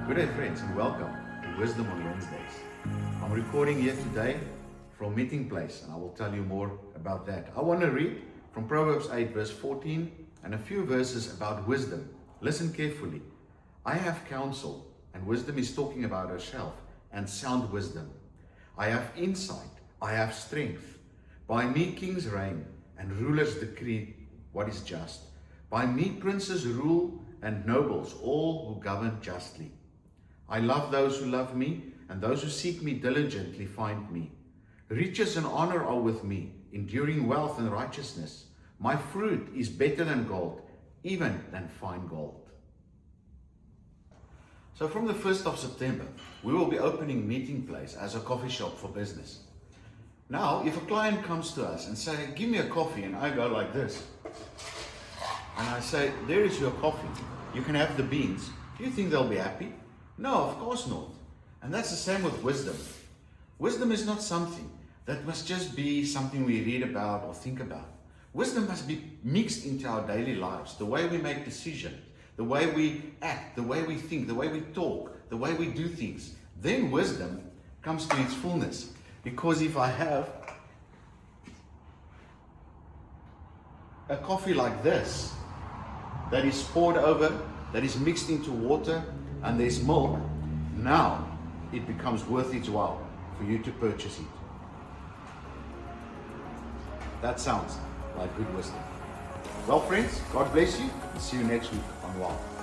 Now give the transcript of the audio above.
Good day, friends, and welcome to Wisdom on Wednesdays. I'm recording here today from Meeting Place, and I will tell you more about that. I want to read from Proverbs 8, verse 14, and a few verses about wisdom. Listen carefully. I have counsel, and wisdom is talking about herself, and sound wisdom. I have insight, I have strength. By me kings reign, and rulers decree what is just. By me princes rule, and nobles, all who govern justly. I love those who love me, and those who seek me diligently find me. Riches and honor are with me, enduring wealth and righteousness. My fruit is better than gold, even than fine gold. So from the 1st of September, we will be opening Meeting Place as a coffee shop for business. Now, if a client comes to us and say, give me a coffee, and I go like this, and I say, there is your coffee, you can have the beans, do you think they'll be happy? No, of course not. And that's the same with wisdom. Wisdom is not something that must just be something we read about or think about. Wisdom must be mixed into our daily lives, the way we make decisions, the way we act, the way we think, the way we talk, the way we do things. Then wisdom comes to its fullness. Because if I have a coffee like this, that is poured over, that is mixed into water, and there's milk, now it becomes worth its while for you to purchase it. That sounds like good wisdom. Well, friends, God bless you, and see you next week on Wow.